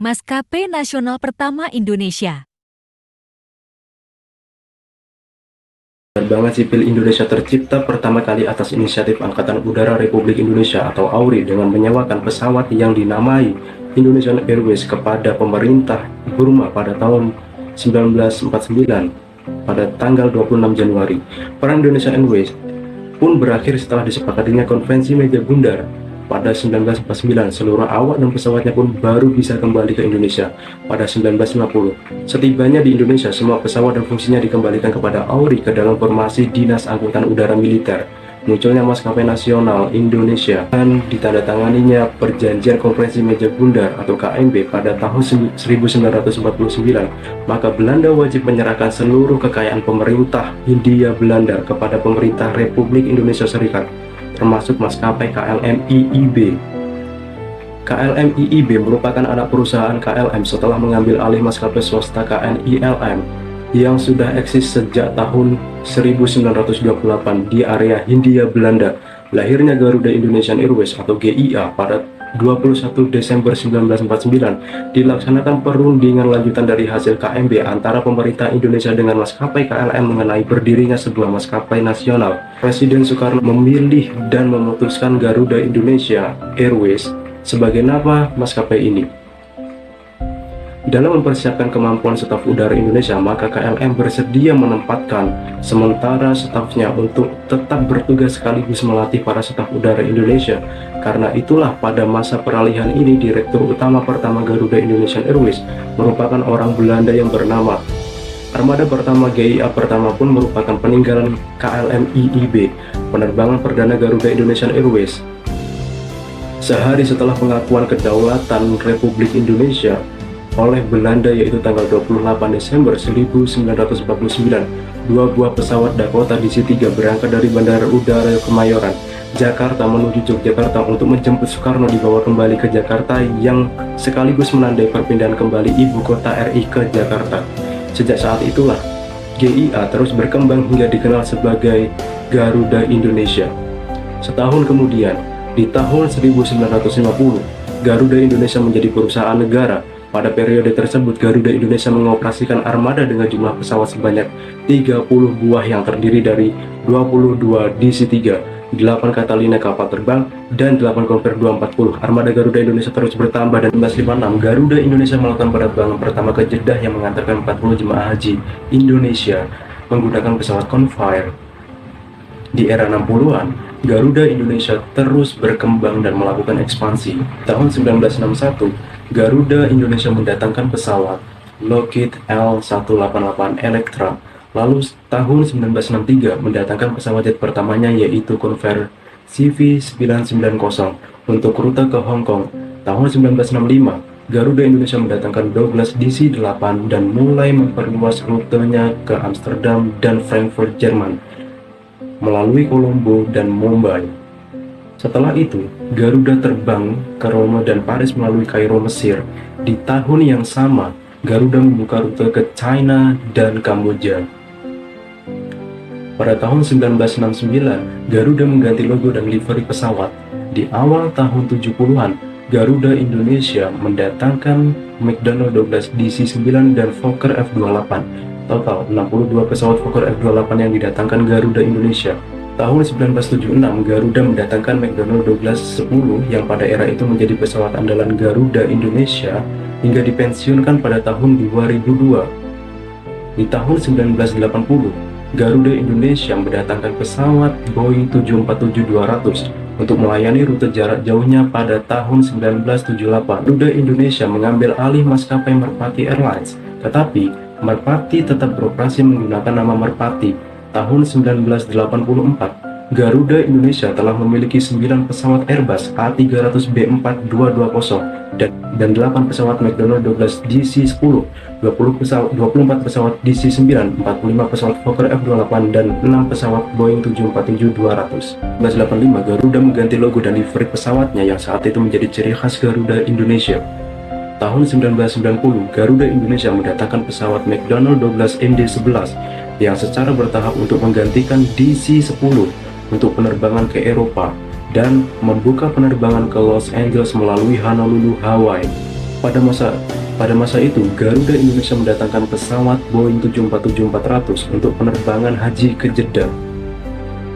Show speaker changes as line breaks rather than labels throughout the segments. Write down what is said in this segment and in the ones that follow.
Maskapai nasional pertama Indonesia.
Penerbangan sipil Indonesia tercipta pertama kali atas inisiatif Angkatan Udara Republik Indonesia atau AURI dengan menyewakan pesawat yang dinamai Indonesian Airways kepada pemerintah Burma pada tahun 1949 pada tanggal 26 Januari. Perang Indonesia Airways pun berakhir setelah disepakatinya Konvensi Meja Bundar pada 1949. Seluruh awak dan pesawatnya pun baru bisa kembali ke Indonesia pada 1950. Setibanya di Indonesia, semua pesawat dan fungsinya dikembalikan kepada AURI ke dalam formasi Dinas Angkutan Udara Militer. Munculnya Maskapai Nasional Indonesia dan ditandatanganinya Perjanjian Konferensi Meja Bundar atau KMB pada tahun 1949, maka Belanda wajib menyerahkan seluruh kekayaan pemerintah Hindia Belanda kepada pemerintah Republik Indonesia Serikat, termasuk maskapai KLM IIB. KLM IIB merupakan anak perusahaan KLM setelah mengambil alih maskapai swasta KNILM yang sudah eksis sejak tahun 1928 di area Hindia Belanda. Lahirnya Garuda Indonesian Airways atau GIA pada 21 Desember 1949 dilaksanakan perundingan lanjutan dari hasil KMB antara pemerintah Indonesia dengan maskapai KLM mengenai berdirinya sebuah maskapai nasional. Presiden Soekarno memilih dan memutuskan Garuda Indonesia Airways sebagai nama maskapai ini. Dalam mempersiapkan kemampuan staf udara Indonesia, maka KLM bersedia menempatkan sementara stafnya untuk tetap bertugas sekaligus melatih para staf udara Indonesia. Karena itulah pada masa peralihan ini Direktur Utama pertama Garuda Indonesian Airways merupakan orang Belanda yang bernama Armada pertama GIA pertama pun merupakan peninggalan KLM IIB, penerbangan perdana Garuda Indonesian Airways. Sehari setelah pengakuan kedaulatan Republik Indonesia oleh Belanda, yaitu tanggal 28 Desember 1949, dua buah pesawat Dakota DC-3 berangkat dari Bandara Udara Kemayoran, Jakarta menuju Yogyakarta untuk menjemput Soekarno dibawa kembali ke Jakarta yang sekaligus menandai perpindahan kembali ibu kota RI ke Jakarta. Sejak saat itulah GIA terus berkembang hingga dikenal sebagai Garuda Indonesia. Setahun kemudian, di tahun 1950, Garuda Indonesia menjadi perusahaan negara. Pada periode tersebut, Garuda Indonesia mengoperasikan armada dengan jumlah pesawat sebanyak 30 buah yang terdiri dari 22 DC-3, 8 Catalina kapal terbang, dan 8 Convair 240. Armada Garuda Indonesia terus bertambah dan 1956 Garuda Indonesia melakukan penerbangan pertama ke Jeddah yang mengantarkan 40 jemaah haji Indonesia menggunakan pesawat Convair. Di era 60-an, Garuda Indonesia terus berkembang dan melakukan ekspansi. Tahun 1961, Garuda Indonesia mendatangkan pesawat Lockheed L188 Electra. Lalu tahun 1963 mendatangkan pesawat jet pertamanya yaitu Convair CV990 untuk rute ke Hong Kong. Tahun 1965, Garuda Indonesia mendatangkan Douglas DC-8 dan mulai memperluas rutenya ke Amsterdam dan Frankfurt, Jerman, melalui Kolombo dan Mumbai. Setelah itu, Garuda terbang ke Roma dan Paris melalui Kairo, Mesir. Di tahun yang sama, Garuda membuka rute ke China dan Kamboja. Pada tahun 1969, Garuda mengganti logo dan livery pesawat. Di awal tahun 70-an, Garuda Indonesia mendatangkan McDonnell Douglas DC-9 dan Fokker F-28. Total 62 pesawat Fokker F-28 yang didatangkan Garuda Indonesia. Tahun 1976, Garuda mendatangkan McDonnell Douglas 10 yang pada era itu menjadi pesawat andalan Garuda Indonesia hingga dipensiunkan pada tahun 2002. Di tahun 1980, Garuda Indonesia mendatangkan pesawat Boeing 747-200 untuk melayani rute jarak jauhnya pada tahun 1978. Garuda Indonesia mengambil alih maskapai Merpati Airlines, tetapi Merpati tetap beroperasi menggunakan nama Merpati. Tahun 1984, Garuda Indonesia telah memiliki 9 pesawat Airbus A300B4220 dan 8 pesawat McDonnell Douglas DC-10, 24 pesawat DC-9, 45 pesawat Fokker F-28, dan 6 pesawat Boeing 747-200. 1985, Garuda mengganti logo dan livery pesawatnya yang saat itu menjadi ciri khas Garuda Indonesia. Tahun 1990, Garuda Indonesia mendatangkan pesawat McDonnell Douglas MD-11 yang secara bertahap untuk menggantikan DC-10 untuk penerbangan ke Eropa dan membuka penerbangan ke Los Angeles melalui Honolulu, Hawaii. Pada masa Pada masa itu, Garuda Indonesia mendatangkan pesawat Boeing 747-400 untuk penerbangan haji ke Jeddah.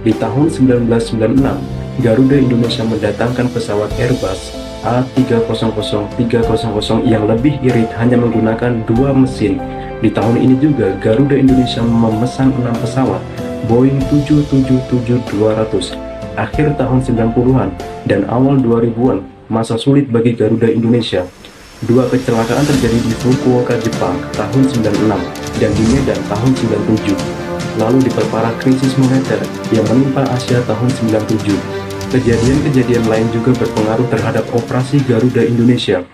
Di tahun 1996, Garuda Indonesia mendatangkan pesawat Airbus A300-300 yang lebih irit hanya menggunakan 2 mesin. Di tahun ini juga, Garuda Indonesia memesan 6 pesawat Boeing 777-200. Akhir tahun 90-an dan awal 2000-an, masa sulit bagi Garuda Indonesia. 2 kecelakaan terjadi di Fukuoka, Jepang tahun 96 dan di Medan tahun 97. Lalu diperparah krisis moneter yang menimpa Asia tahun 97. Kejadian-kejadian lain juga berpengaruh terhadap operasi Garuda Indonesia,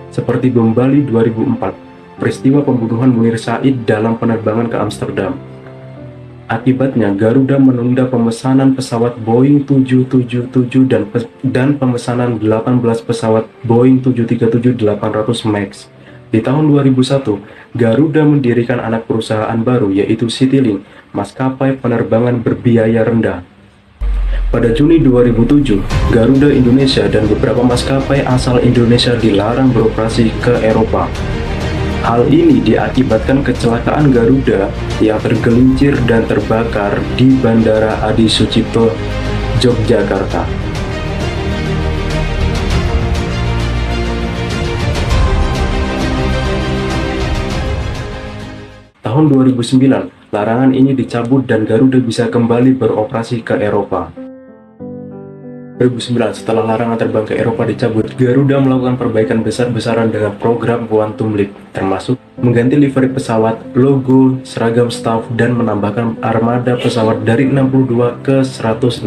seperti bom Bali 2004, peristiwa pembunuhan Munir Said dalam penerbangan ke Amsterdam. Akibatnya, Garuda menunda pemesanan pesawat Boeing 777 dan pemesanan 18 pesawat Boeing 737-800 MAX. Di tahun 2001, Garuda mendirikan anak perusahaan baru yaitu Citylink, maskapai penerbangan berbiaya rendah. Pada Juni 2007, Garuda Indonesia dan beberapa maskapai asal Indonesia dilarang beroperasi ke Eropa. Hal ini diakibatkan kecelakaan Garuda yang tergelincir dan terbakar di Bandara Adi Sucipto, Yogyakarta. Tahun 2009, larangan ini dicabut dan Garuda bisa kembali beroperasi ke Eropa. 2009, setelah larangan terbang ke Eropa dicabut, Garuda melakukan perbaikan besar-besaran dengan program Quantum Leap, termasuk mengganti livery pesawat, logo, seragam staf, dan menambahkan armada pesawat dari 62 ke 116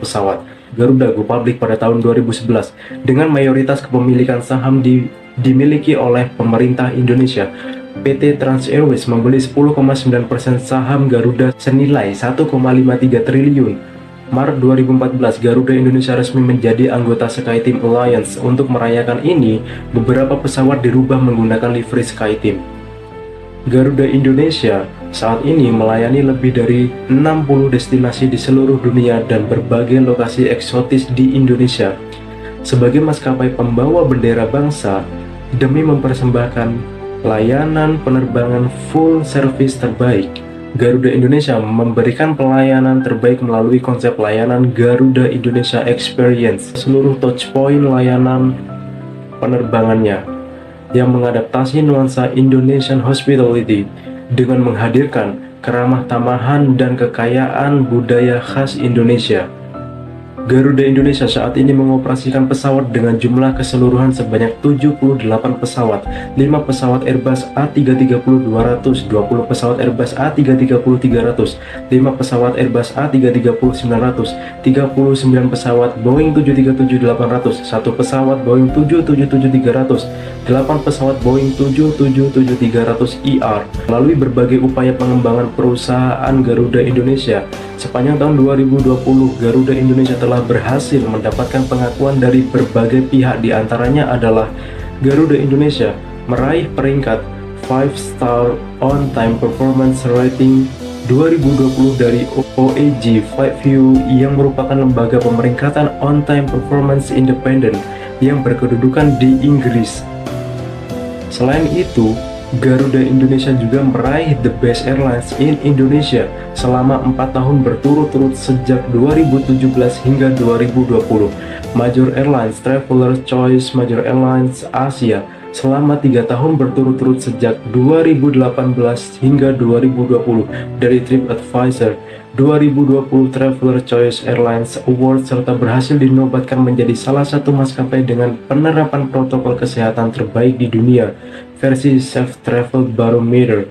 pesawat. Garuda go public pada tahun 2011 dengan mayoritas kepemilikan saham dimiliki oleh pemerintah Indonesia. PT Trans Airways membeli 10,9% saham Garuda senilai 1,53 triliun. Maret 2014, Garuda Indonesia resmi menjadi anggota SkyTeam Alliance. Untuk merayakan ini, beberapa pesawat dirubah menggunakan livery SkyTeam. Garuda Indonesia saat ini melayani lebih dari 60 destinasi di seluruh dunia dan berbagai lokasi eksotis di Indonesia. Sebagai maskapai pembawa bendera bangsa, demi mempersembahkan layanan penerbangan full service terbaik, Garuda Indonesia memberikan pelayanan terbaik melalui konsep layanan Garuda Indonesia Experience. Seluruh touchpoint layanan penerbangannya yang mengadaptasi nuansa Indonesian Hospitality dengan menghadirkan keramah tamahan dan kekayaan budaya khas Indonesia. Garuda Indonesia saat ini mengoperasikan pesawat dengan jumlah keseluruhan sebanyak 78 pesawat, 5 pesawat Airbus A330-200, 20 pesawat Airbus A330-300, 5 pesawat Airbus A330-900, 39 pesawat Boeing 737-800, 1 pesawat Boeing 777-300, 8 pesawat Boeing 777-300ER. Melalui berbagai upaya pengembangan perusahaan Garuda Indonesia, sepanjang tahun 2020, Garuda Indonesia telah berhasil mendapatkan pengakuan dari berbagai pihak, diantaranya adalah Garuda Indonesia meraih peringkat 5-star on-time performance rating 2020 dari OAG Flightaview yang merupakan lembaga pemeringkatan on-time performance independent yang berkedudukan di Inggris. Selain itu, Garuda Indonesia juga meraih The Best Airlines in Indonesia selama 4 tahun berturut-turut sejak 2017 hingga 2020. Major Airlines Traveler Choice Major Airlines Asia selama 3 tahun berturut-turut sejak 2018 hingga 2020 dari TripAdvisor 2020 Traveler Choice Airlines Award, serta berhasil dinobatkan menjadi salah satu maskapai dengan penerapan protokol kesehatan terbaik di dunia versi Safe Travel Barometer.